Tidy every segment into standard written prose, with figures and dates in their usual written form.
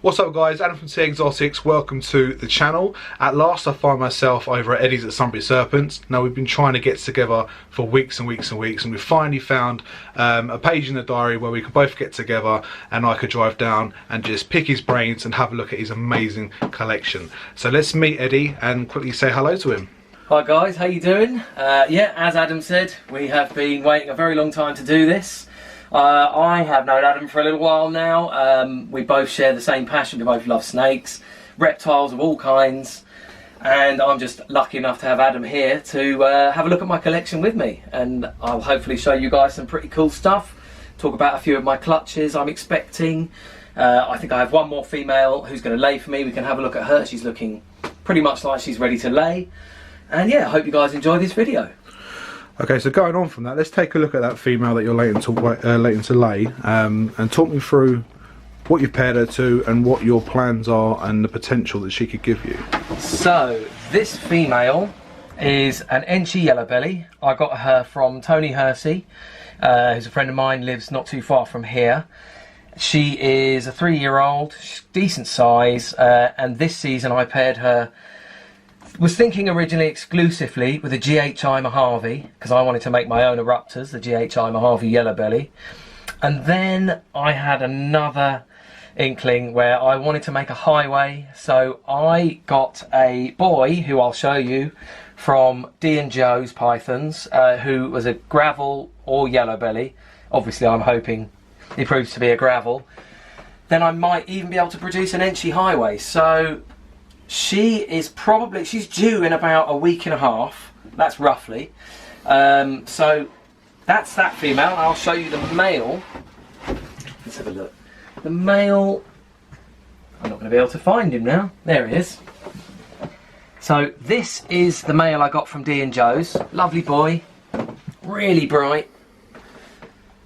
What's up guys, Adam from Sea Exotics, welcome to the channel. At last I find myself over at Eddie's at Sunbury Serpents. Now we've been trying to get together for weeks and weeks and weeks, and we finally found a page in the diary where we can both get together and I could drive down and just pick his brains and have a look at his amazing collection. So let's meet Eddie and quickly say hello to him. Hi guys, how you doing? Yeah, as Adam said, we have been waiting a very long time to do this. I have known Adam for a little while now. We both share the same passion. We both love snakes, reptiles of all kinds, and I'm just lucky enough to have Adam here to have a look at my collection with me, and I'll hopefully show you guys some pretty cool stuff, talk about a few of my clutches I'm expecting. I think I have one more female who's going to lay for me. We can have a look at her. She's looking pretty much like she's ready to lay, and yeah, I hope you guys enjoy this video. Okay, so going on from that, let's take a look at that female that you're latent to lay, and talk me through what you've paired her to and what your plans are and the potential that she could give you. So this female is an Enchi yellow belly. I got her from Tony Hersey, who's a friend of mine, lives not too far from here. She is a 3-year-old, decent size, and this season I paired her. Was thinking originally exclusively with a GHI Mojave, because I wanted to make my own eruptors, the GHI Mojave yellow belly. And then I had another inkling where I wanted to make a highway, so I got a boy who I'll show you from D and Joe's Pythons, who was a gravel or yellow belly. Obviously I'm hoping he proves to be a gravel. Then I might even be able to produce an Enchi highway. So she's due in about a week and a half, that's roughly. So that's that female. I'll show you the male. Let's have a look. The male, I'm not going to be able to find him now. There he is. So this is the male I got from D and Joe's. Lovely boy, really bright.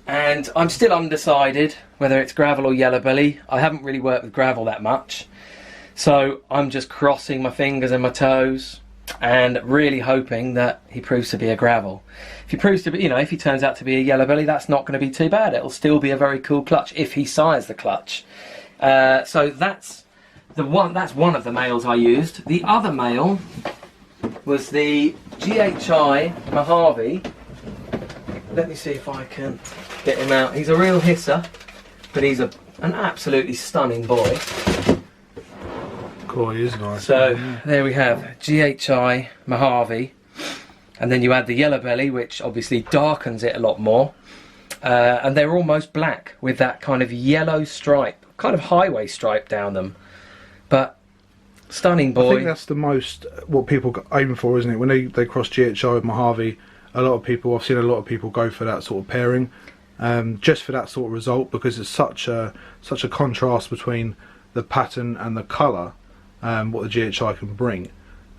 And I'm still undecided whether it's gravel or yellow belly. I haven't really worked with gravel that much. So I'm just crossing my fingers and my toes and really hoping that he proves to be a gravel. If he proves to be, if he turns out to be a yellow belly, that's not going to be too bad. It'll still be a very cool clutch if he sires the clutch. So that's one of the males I used. The other male was the GHI Mojave. Let me see if I can get him out. He's a real hisser, but he's an absolutely stunning boy. Cool, he is nice. So there we have GHI Mojave, and then you add the yellow belly, which obviously darkens it a lot more, and they're almost black with that kind of yellow stripe, kind of highway stripe down them, but stunning boy. I think that's the most what people aim for, isn't it? When they cross GHI with Mojave, I've seen a lot of people go for that sort of pairing, just for that sort of result, because it's such a contrast between the pattern and the colour. What the GHI can bring.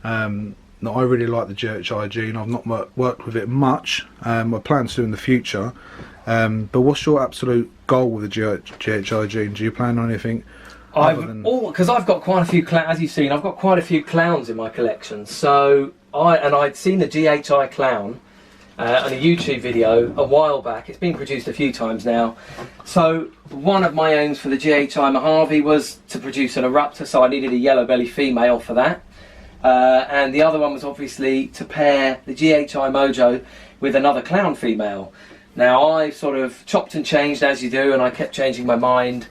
Now I really like the GHI gene. I've not worked with it much. I plan to in the future. But what's your absolute goal with the GHI gene? Do you plan on anything? Because I've got quite a few as you've seen, I've got quite a few clowns in my collection. So I'd seen the GHI clown on a YouTube video a while back. It's been produced a few times now. So one of my aims for the GHI Mojave was to produce an eruptor, so I needed a yellow belly female for that. And the other one was obviously to pair the GHI Mojo with another clown female. Now I sort of chopped and changed as you do, and I kept changing my mind.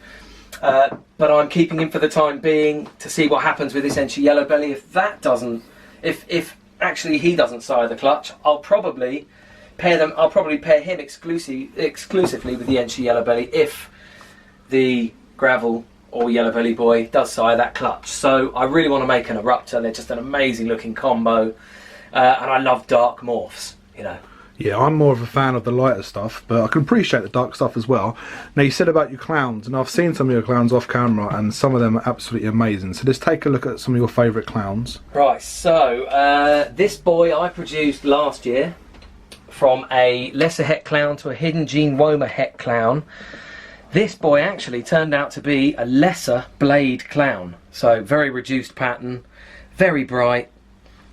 But I'm keeping him for the time being to see what happens with this Enchi yellow belly. If that doesn't, if actually he doesn't sire the clutch, I'll probably pair him exclusively with the Enchi yellow belly if the gravel or yellow belly boy does sire that clutch. So I really want to make an eruptor. They're just an amazing looking combo, and I love dark morphs, Yeah, I'm more of a fan of the lighter stuff, but I can appreciate the dark stuff as well. Now you said about your clowns, and I've seen some of your clowns off camera, and some of them are absolutely amazing. So let's take a look at some of your favourite clowns. Right, so this boy I produced last year from a lesser het clown to a hidden gene Woma het clown. This boy actually turned out to be a lesser blade clown, so very reduced pattern, very bright,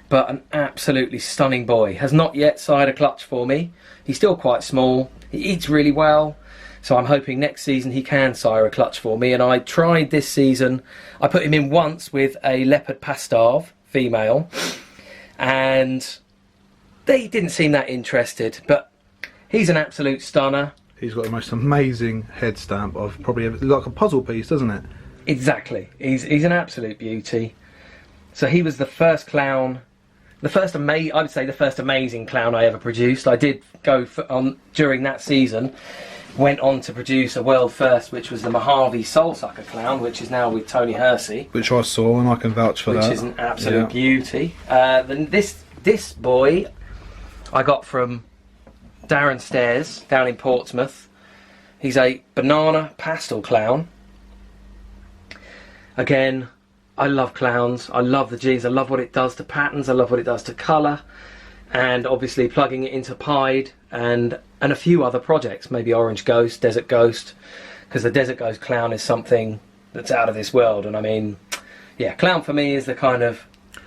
but an absolutely stunning boy. Has not yet sired a clutch for me. He's still quite small, he eats really well, So I'm hoping next season he can sire a clutch for me. And I tried this season, I put him in once with a Leopard Pastel female, and they didn't seem that interested, but he's an absolute stunner. He's got the most amazing head stamp of probably ever, like a puzzle piece, doesn't it? Exactly. He's an absolute beauty. So he was the first clown, I would say the first amazing clown I ever produced. I did go during that season, went on to produce a world first, which was the Mojave Soul Sucker clown, which is now with Tony Hersey. Which I saw, and I can vouch for that. Which is an absolute beauty. Then this boy I got from Darren Stairs down in Portsmouth. He's a banana pastel clown. Again, I love clowns. I love the G's. I love what it does to patterns. I love what it does to colour. And obviously plugging it into Pied and a few other projects, maybe Orange Ghost, Desert Ghost, because the Desert Ghost clown is something that's out of this world. And I mean, yeah, clown for me is the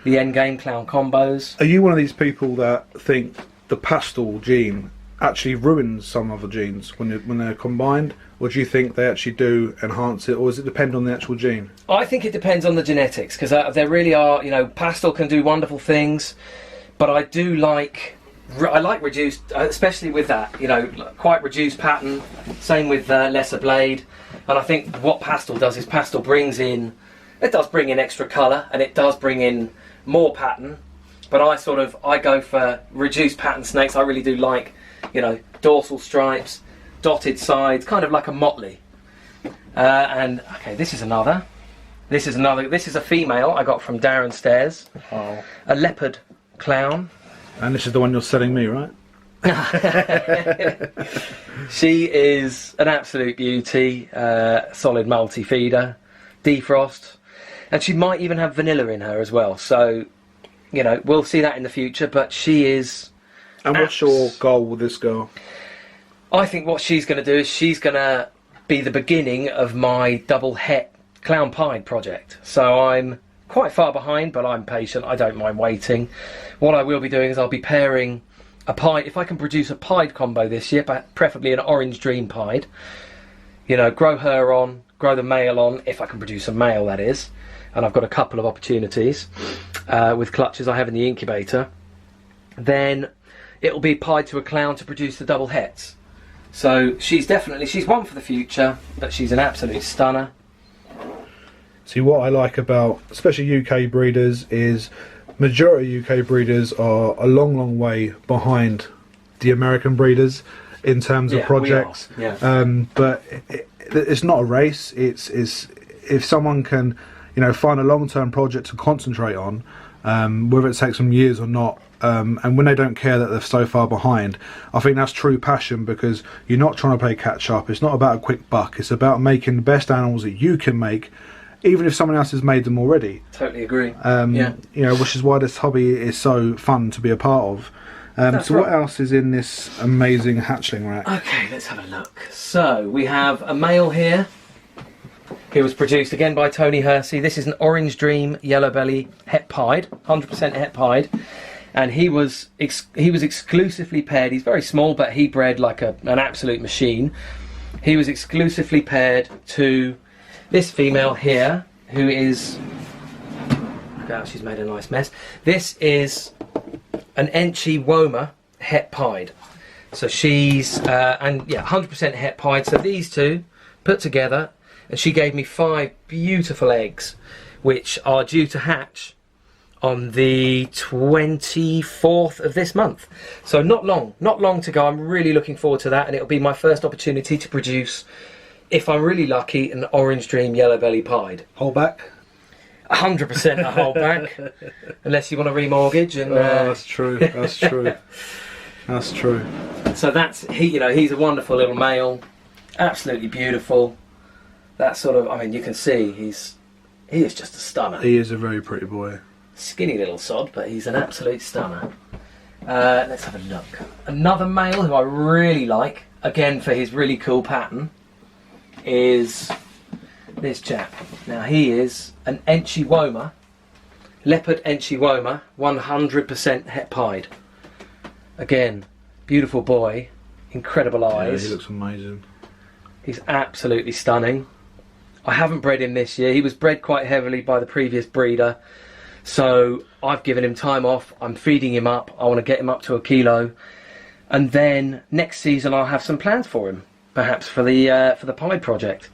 end game clown combos. Are you one of these people that think the pastel gene actually ruins some other genes when they're combined, or do you think they actually do enhance it, or does it depend on the actual gene? I think it depends on the genetics, because there really are, pastel can do wonderful things, but I like reduced, especially with that, quite reduced pattern. Same with lesser blade, and I think what pastel does is pastel does bring in extra colour, and it does bring in more pattern. But I go for reduced pattern snakes. I really do like, dorsal stripes, dotted sides, kind of like a motley. And okay, this is another. This is a female I got from Darren Stairs. Oh. A leopard clown. And this is the one you're selling me, right? She is an absolute beauty. Solid multi-feeder, defrost, and she might even have vanilla in her as well. So, we'll see that in the future. But she is. And what's your goal with this girl? I think what she's going to do is she's going to be the beginning of my double het clown pied project. So I'm quite far behind, but I'm patient. I don't mind waiting. What I will be doing is I'll be pairing a pied. If I can produce a pied combo this year, but preferably an Orange Dream pied. Grow her on, grow the male on. If I can produce a male, that is. And I've got a couple of opportunities with clutches I have in the incubator. Then it'll be pied to a clown to produce the double hets. So she's one for the future, but she's an absolute stunner. See, what I like about especially UK breeders is majority of UK breeders are a long way behind the American breeders in terms of projects. We are. Yeah. But it's not a race. It's if someone can find a long-term project to concentrate on, whether it takes them years or not. And when they don't care that they're so far behind, I think that's true passion, because you're not trying to play catch up. It's not about a quick buck. It's about making the best animals that you can make, even if someone else has made them already. Totally agree. Which is why this hobby is so fun to be a part of. So what else is in this amazing hatchling rack? Okay, let's have a look. So we have a male here. He was produced again by Tony Hersey. This is an Orange Dream Yellow Belly het pied, 100% het pied. And he was exclusively paired. He's very small, but he bred like an absolute machine. He was exclusively paired to this female here, who is. Oh, she's made a nice mess. This is an Enchi Woma het pied. So she's 100% het pied. So these two put together, and she gave me 5 beautiful eggs, which are due to hatch on the 24th of this month. So not long to go. I'm really looking forward to that, and it'll be my first opportunity to produce, if I'm really lucky, an Orange Dream Yellow Belly pied. Hold back? 100% a hold back, unless you want to remortgage. And that's true. That's true. That's true. So he's a wonderful little male, absolutely beautiful. That you can see he is just a stunner. He is a very pretty boy. Skinny little sod, but he's an absolute stunner. Let's have a look. Another male who I really like, again for his really cool pattern, is this chap. Now he is an Enchi Woma, Leopard Enchi Woma, 100% het pied. Again, beautiful boy, incredible eyes. Yeah, he looks amazing. He's absolutely stunning. I haven't bred him this year. He was bred quite heavily by the previous breeder. So I've given him time off. I'm feeding him up. I want to get him up to 1 kilo. And then next season I'll have some plans for him. Perhaps for the Pied project.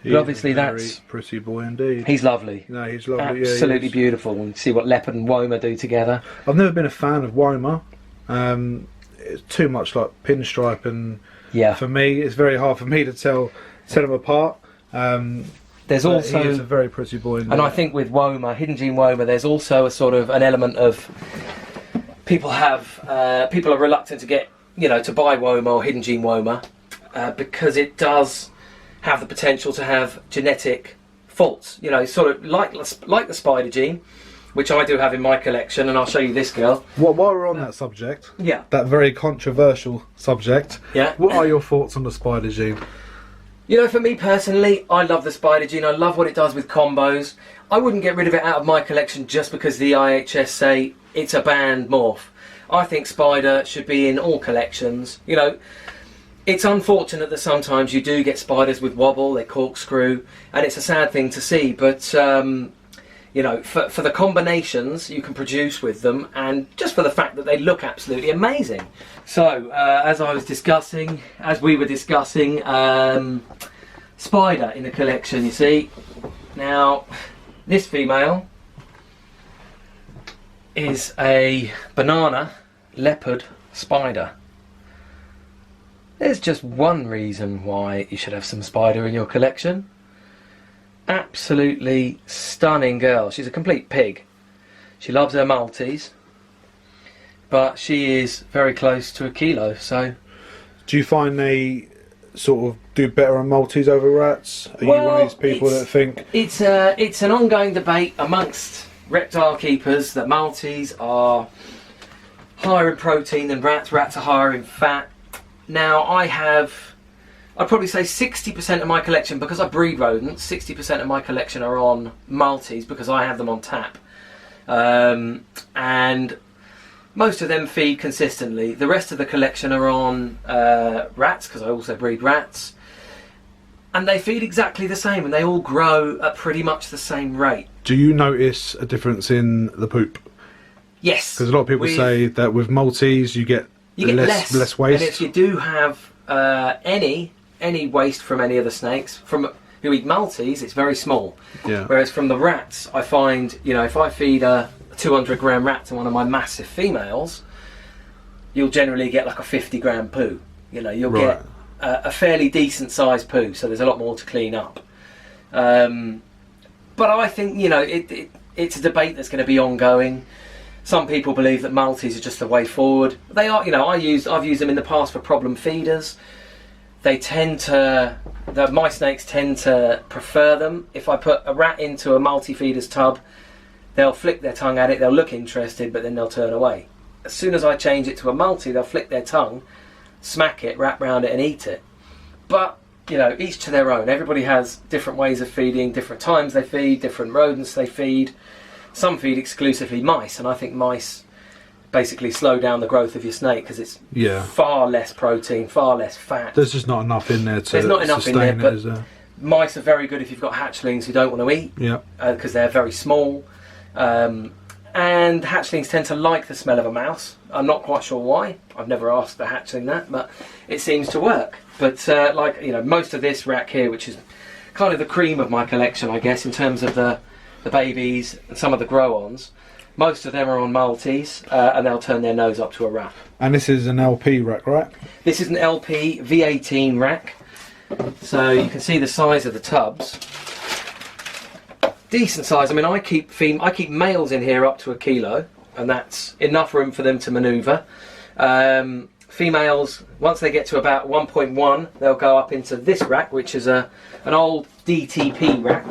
But obviously that's pretty boy indeed. He's lovely. No, he's lovely. Absolutely yeah, beautiful. And see what Leopard and Woma do together. I've never been a fan of Woma. It's too much like pinstripe, and for me, it's very hard for me to tell them apart. There's also he is a very pretty boy indeed. And I think with Woma, Hidden Gene Woma, there's also a sort of an element of people are reluctant to get to buy Woma or Hidden Gene Woma because it does have the potential to have genetic faults, sort of like the spider gene, which I do have in my collection, and I'll show you this girl. While we're on that subject, that very controversial subject, what are your thoughts on the spider gene? For me personally, I love the spider gene. I love what it does with combos. I wouldn't get rid of it out of my collection just because the IHS say it's a banned morph. I think spider should be in all collections. It's unfortunate that sometimes you do get spiders with wobble, they corkscrew, and it's a sad thing to see, but for the combinations you can produce with them, and just for the fact that they look absolutely amazing. So, as we were discussing, spider in the collection, you see. Now, this female is a banana leopard spider. There's just one reason why you should have some spider in your collection. Absolutely stunning girl. She's a complete pig. She loves her Maltese, but she is very close to 1 kilo. So, do you find they sort of do better on Maltese over rats? Are you one of these people that think it's an ongoing debate amongst reptile keepers that Maltese are higher in protein than rats? Rats are higher in fat. Now I'd probably say 60% of my collection, because I breed rodents, 60% of my collection are on Maltese because I have them on tap. And most of them feed consistently. The rest of the collection are on rats, because I also breed rats. And they feed exactly the same, and they all grow at pretty much the same rate. Do you notice a difference in the poop? Yes. Because a lot of people say that with Maltese you get less waste. And if you do have any waste from any of the snakes who eat Maltese, it's very small. Yeah. Whereas from the rats, I find, if I feed a 200-gram rat to one of my massive females, you'll generally get like a 50-gram poo. You'll get a fairly decent sized poo, so there's a lot more to clean up. But I think, it's a debate that's going to be ongoing. Some people believe that Maltese are just the way forward. They are, I've used them in the past for problem feeders. My snakes tend to prefer them. If I put a rat into a multi-feeder's tub, they'll flick their tongue at it, they'll look interested, but then they'll turn away. As soon as I change it to a multi, they'll flick their tongue, smack it, wrap around it and eat it. But, each to their own. Everybody has different ways of feeding, different times they feed, different rodents they feed. Some feed exclusively mice, and I think mice basically slow down the growth of your snake because it's far less protein, far less fat. There's just not enough in there to There's not enough in there, sustain it, but mice are very good if you've got hatchlings who don't want to eat, because they're very small. And hatchlings tend to like the smell of a mouse. I'm not quite sure why. I've never asked the hatchling that, but it seems to work. But most of this rack here, which is kind of the cream of my collection, I guess, in terms of the babies and some of the grow-ons, most of them are on Maltese, and they'll turn their nose up to a rat. And this is an LP rack, right? This is an LP V18 rack. So you can see the size of the tubs. Decent size. I mean, I keep males in here up to 1 kilo, and that's enough room for them to manoeuvre. Females, once they get to about 1.1, they'll go up into this rack, which is an old DTP rack.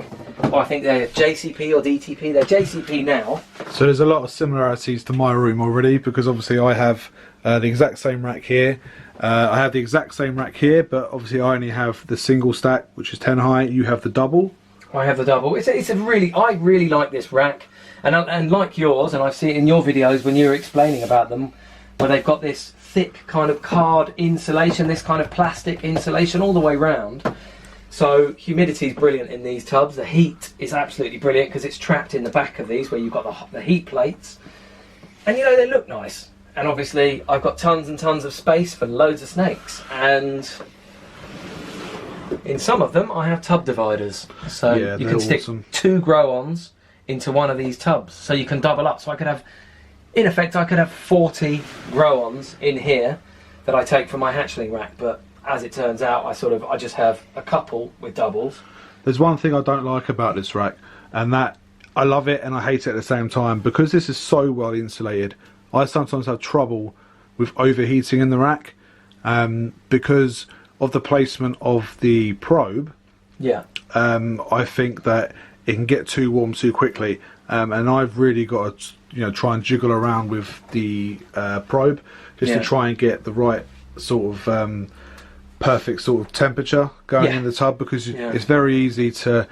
Well, I think they're JCP or DTP. They're JCP now. So there's a lot of similarities to my room already, because obviously I have the exact same rack here. I have the exact same rack here, but obviously I only have the single stack, which is 10 high. You have the double. I have the double. I really like this rack, and like yours, and I've seen it in your videos when you were explaining about them. where they've got this thick kind of card insulation, this kind of plastic insulation all the way round. So humidity is brilliant in these tubs. The heat is absolutely brilliant because it's trapped in the back of these where you've got the heat plates. And you know, they look nice. And obviously I've got tons and tons of space for loads of snakes. And in some of them I have tub dividers. So Yeah, you they're can stick awesome. 2 grow-ons into one of these tubs. So you can double up. So I could have, in effect, I could have 40 grow-ons in here that I take from my hatchling rack. But as it turns out, I just have a couple with doubles. There's one thing I don't like about this rack, and that I love it and I hate it at the same time. Because this is so well insulated, I sometimes have trouble with overheating in the rack, because of the placement of the probe. Yeah. I think that it can get too warm too quickly, and I've really got to try and jiggle around with the probe just to try and get the right sort of perfect sort of temperature going in the tub, because it's very easy to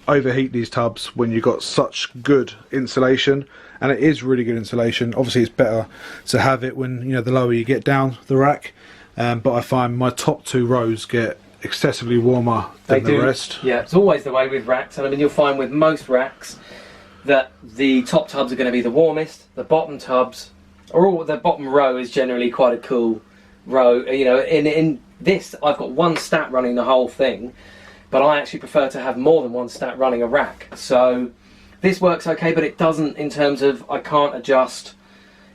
overheat these tubs when you've got such good insulation. And it is really good insulation. Obviously it's better to have it when the lower you get down the rack, but I find my top 2 rows get excessively warmer than the rest. Yeah, it's always the way with racks, and I mean you'll find with most racks that the top tubs are going to be the warmest, the bottom tubs, or the bottom row is generally quite a cool row. In this I've got 1 stat running the whole thing, but I actually prefer to have more than 1 stat running a rack. So this works okay, but it doesn't in terms of I can't adjust.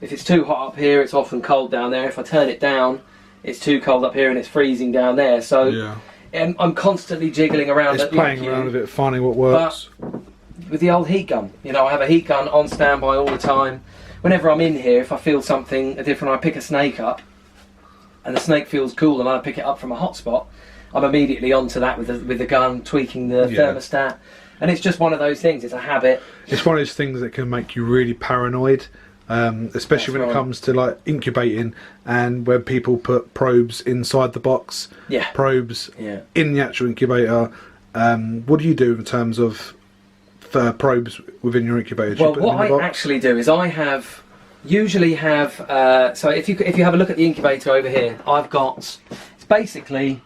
If it's too hot up here, it's often cold down there. If I turn it down, it's too cold up here and it's freezing down there. So I'm constantly jiggling around. It's playing around with it, finding what works. But with the old heat gun, I have a heat gun on standby all the time. Whenever I'm in here, if I feel something different, I pick a snake up, and the snake feels cool, and I pick it up from a hotspot, I'm immediately onto that with the gun, tweaking the thermostat. And it's just one of those things, it's a habit. It's one of those things that can make you really paranoid, especially when it comes to like incubating, and when people put probes inside the box, probes in the actual incubator. What do you do in terms of probes within your incubator? Well, what I actually do is I usually have, so if you have a look at the incubator over here, I've got, it's basically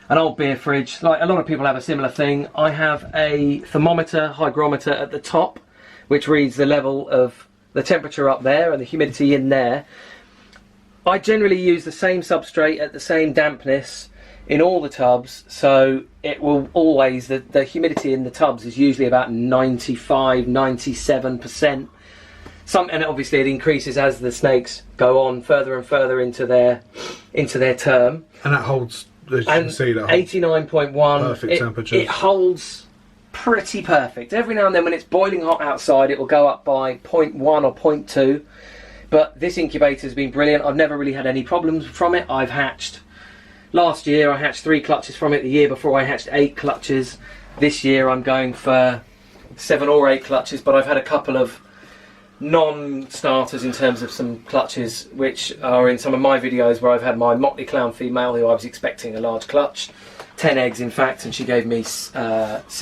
an old beer fridge. Like a lot of people have a similar thing. I have a thermometer, hygrometer at the top, which reads the level of the temperature up there and the humidity in there. I generally use the same substrate at the same dampness in all the tubs, so it will always, the humidity in the tubs is usually about 95-97%. And obviously it increases as the snakes go on further and further into their term. And that holds, as you can see, that 89.1 perfect temperatures. It holds pretty perfect. Every now and then when it's boiling hot outside, it will go up by 0.1 or 0.2. But this incubator has been brilliant. I've never really had any problems from it. I've hatched, last year I hatched 3 clutches from it. The year before I hatched 8 clutches. This year I'm going for 7 or 8 clutches, but I've had a couple of non-starters in terms of some clutches, which are in some of my videos where I've had my Motley Clown female, who I was expecting a large clutch, 10 eggs in fact, and she gave me 6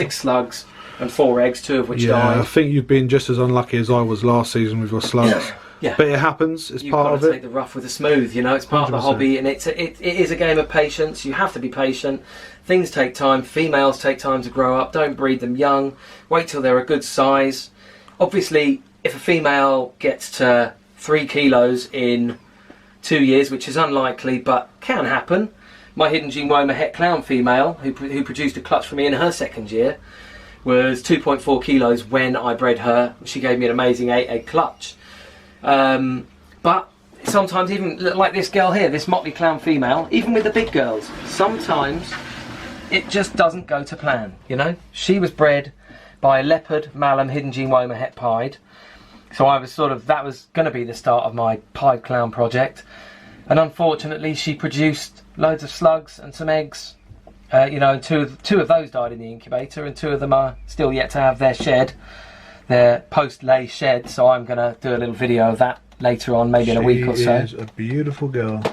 slugs and 4 eggs, 2 of which died. I think you've been just as unlucky as I was last season with your slugs. But it happens, it's part of it. You've got to take the rough with the smooth, it's part 100%. Of the hobby, and it is a game of patience. You have to be patient. Things take time. Females take time to grow up. Don't breed them young. Wait till they're a good size. Obviously, if a female gets to 3 kilos in 2 years, which is unlikely but can happen. My Hidden Gene Woma het clown female, who produced a clutch for me in her 2nd year, was 2.4 kilos when I bred her. She gave me an amazing 8-egg clutch. But sometimes, even like this girl here, this Motley Clown female, even with the big girls, sometimes it just doesn't go to plan, She was bred by a Leopard, Malum, Hidden Gene Woma het pied. So I was that was going to be the start of my pied clown project. And unfortunately she produced loads of slugs and some eggs. And two of those died in the incubator, and 2 of them are still yet to have their post-lay shed. So I'm going to do a little video of that later on, maybe in a week or so. She is a beautiful girl.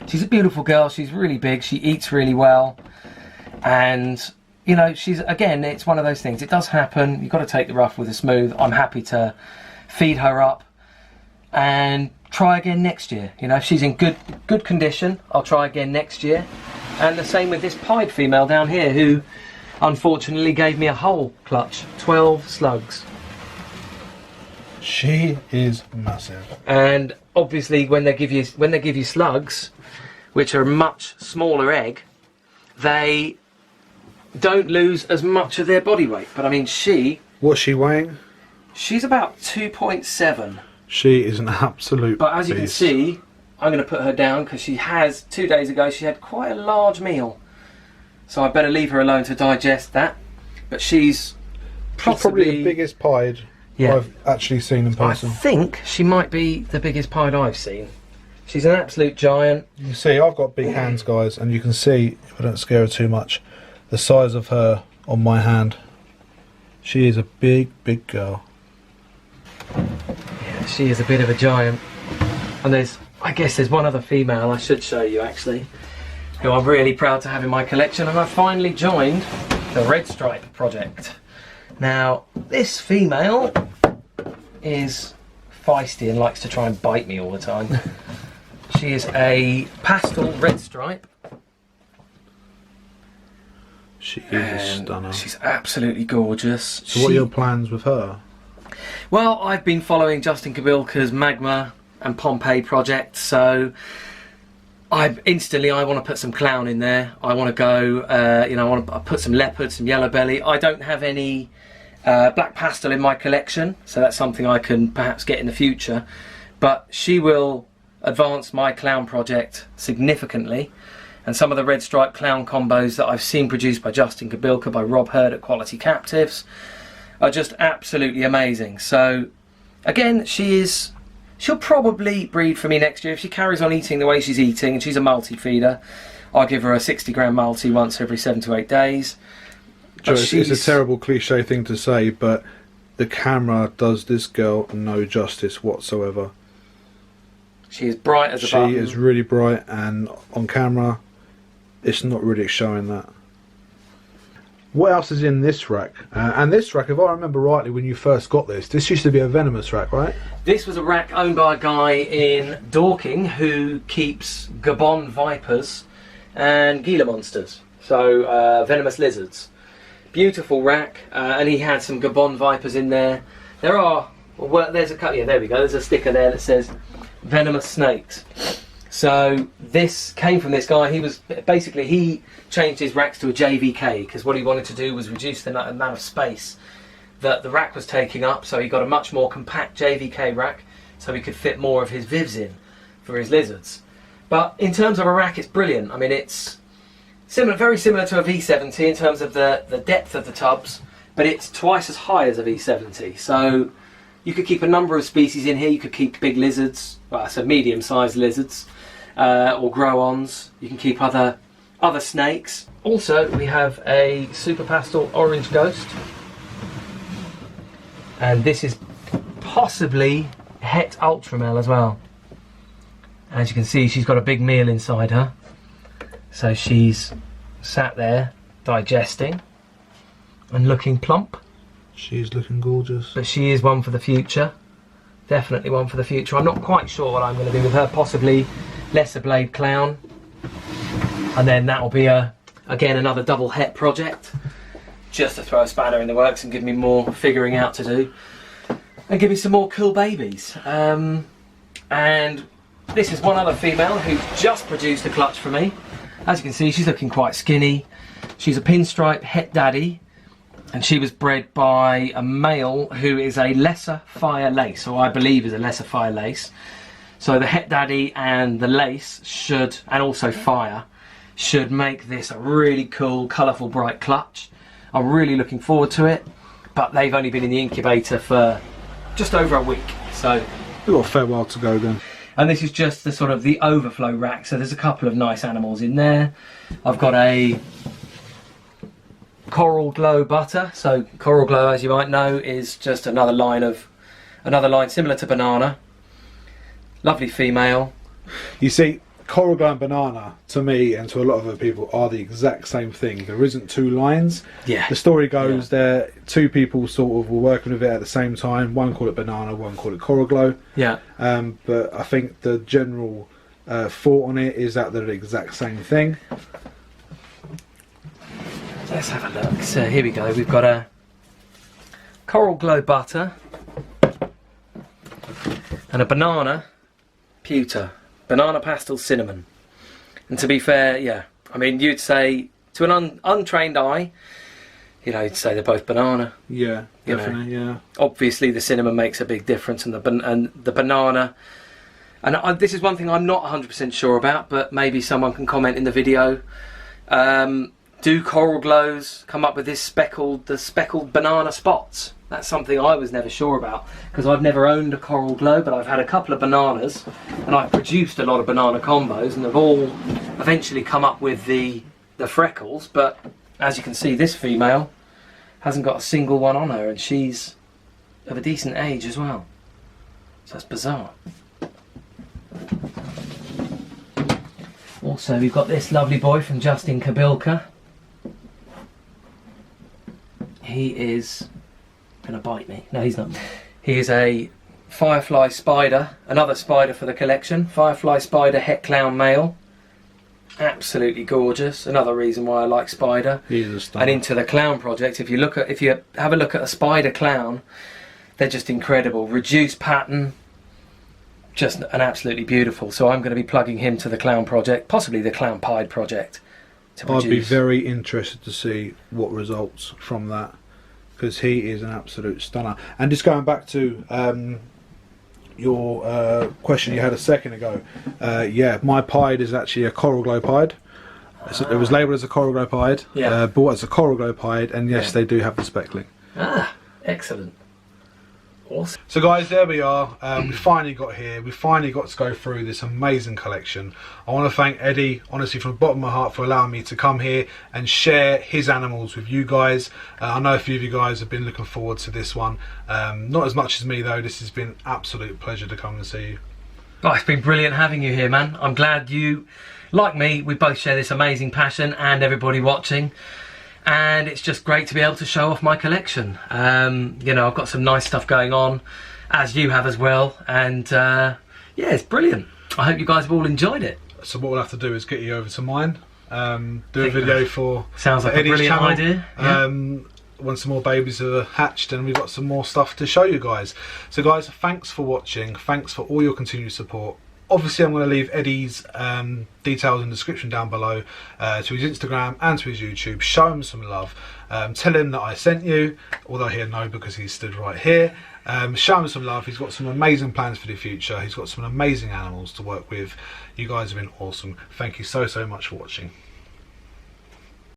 She's a beautiful girl. She's really big. She eats really well. And, she's, again, it's one of those things. It does happen. You've got to take the rough with the smooth. I'm happy to feed her up and try again next year. You know, if she's in good condition, I'll try again next year. And the same with this pied female down here, who unfortunately gave me a whole clutch, 12 slugs. She is massive. And obviously, when they give you slugs, which are a much smaller egg, they don't lose as much of their body weight. But I mean, what's she weighing? She's about 2.7. She is an absolute But as you can beast. see, I'm going to put her down because she has, 2 days ago, she had quite a large meal. So I better leave her alone to digest that. But she's probably the biggest pied I've actually seen in person. I think she might be the biggest pied I've seen. She's an absolute giant. You see, I've got big hands, guys, and you can see, if I don't scare her too much, the size of her on my hand. She is a big, big girl. Yeah, she is a bit of a giant. And I guess there's one other female I should show you, actually, who I'm really proud to have in my collection, and I finally joined the Red Stripe project. Now, this female is feisty and likes to try and bite me all the time. She is a Pastel Red Stripe. She is a stunner. She's absolutely gorgeous. So what are your plans with her? Well, I've been following Justin Kabilka's Magma and Pompeii project, so I want to put some clown in there. I want to go, I want to put some leopard, some yellow belly. I don't have any black pastel in my collection, so that's something I can perhaps get in the future. But she will advance my clown project significantly. And some of the red stripe clown combos that I've seen produced by Justin Kabilka, by Rob Hurd at Quality Captives, are just absolutely amazing. So again, she'll probably breed for me next year if she carries on eating the way she's eating, and she's a multi-feeder. I'll give her a 60-gram multi once every 7 to 8 days. Joe, it's a terrible cliche thing to say, but the camera does this girl no justice whatsoever. She is bright as a button. She is really bright, and on camera it's not really showing that. What else is in this rack? And this rack, if I remember rightly, when you first got this used to be a venomous rack, right? This was a rack owned by a guy in Dorking who keeps Gabon vipers and Gila monsters, so venomous lizards. Beautiful rack, and he had some Gabon vipers in there. There's a couple. Yeah, there we go. There's a sticker there that says venomous snakes. So this came from this guy. He changed his racks to a JVK because what he wanted to do was reduce the amount of space that the rack was taking up. So he got a much more compact JVK rack so he could fit more of his vivs in for his lizards. But in terms of a rack, it's brilliant. I mean, it's very similar to a V70 in terms of the depth of the tubs, but it's twice as high as a V70. So you could keep a number of species in here. You could keep big lizards, so medium-sized lizards, or grow-ons. You can keep other snakes. Also, we have a Super Pastel Orange Ghost, and this is possibly Het Ultramel as well. As you can see, she's got a big meal inside her, so she's sat there digesting and looking plump. She's looking gorgeous. But she is one for the future. Definitely one for the future. I'm not quite sure what I'm going to do with her. Possibly lesser blade clown. And then that'll be again another double het project. Just to throw a spanner in the works and give me more figuring out to do. And give me some more cool babies. And this is one other female who's just produced a clutch for me. As you can see, she's looking quite skinny. She's a pinstripe het daddy. And she was bred by a male who is a lesser fire lace, or I believe is a lesser fire lace. So the het daddy and the lace and also fire, should make this a really cool, colourful, bright clutch. I'm really looking forward to it, but they've only been in the incubator for just over a week. So We've got a fair while to go then. And this is just the sort of the overflow rack, so there's a couple of nice animals in there. I've got a Coral Glow butter. So Coral Glow, as you might know, is just another line similar to Banana. Lovely female. You see, coral glow and banana, to me and to a lot of other people, are the exact same thing. There isn't two lines. Yeah. The story goes there, two people sort of were working with it at the same time. One called it banana, one called it coral glow. Yeah. But I think the general thought on it is that they're the exact same thing. Let's have a look. So here we go. We've got a coral glow butter and a banana pewter. Banana pastel cinnamon. And to be fair, yeah, I mean, you'd say to an untrained eye, you know, you'd say they're both banana. Yeah, definitely, yeah. Obviously, the cinnamon makes a big difference, and the banana. And this is one thing I'm not 100% sure about, but maybe someone can comment in the video. Do coral glows come up with the speckled banana spots? That's something I was never sure about, because I've never owned a coral glow, but I've had a couple of bananas and I've produced a lot of banana combos, and they've all eventually come up with the freckles. But as you can see, this female hasn't got a single one on her, and she's of a decent age as well, so that's bizarre. Also, we've got this lovely boy from Justin Kabilka. He is gonna bite me. No, he's not. He is a firefly spider, another spider for the collection. Firefly spider het clown male. Absolutely gorgeous. Another reason why I like spider. He's a star. And into the clown project, if you have a look at a spider clown, they're just incredible. Reduced pattern, just an absolutely beautiful. So I'm going to be plugging him to the clown project, possibly the clown pied project. I'd be very interested to see what results from that, because he is an absolute stunner. And just going back to your question you had a second ago, yeah, my pied is actually a coral glow pied. So it was labelled as a coral glow pied, bought as a coral glow pied, and yes, they do have the speckling. Ah, excellent. Awesome. So guys, there we are. We finally got here. We finally got to go through this amazing collection. I want to thank Eddie, honestly, from the bottom of my heart, for allowing me to come here and share his animals with you guys. I know a few of you guys have been looking forward to this one. Not as much as me though. This has been an absolute pleasure to come and see you. Oh, it's been brilliant having you here, man. I'm glad you, like me, we both share this amazing passion, and everybody watching. And it's just great to be able to show off my collection. You know, I've got some nice stuff going on, as you have as well, and yeah, it's brilliant. I hope you guys have all enjoyed it. So what we'll have to do is get you over to mine, do a video for sounds like Eddie's a brilliant channel. idea. Yeah. When some more babies are hatched, and we've got some more stuff to show you guys. So guys, thanks for watching, thanks for all your continued support. Obviously, I'm going to leave Eddie's details in the description down below, to his Instagram and to his YouTube. Show him some love. Tell him that I sent you, although he'll know because he stood right here. Show him some love. He's got some amazing plans for the future. He's got some amazing animals to work with. You guys have been awesome. Thank you so much for watching.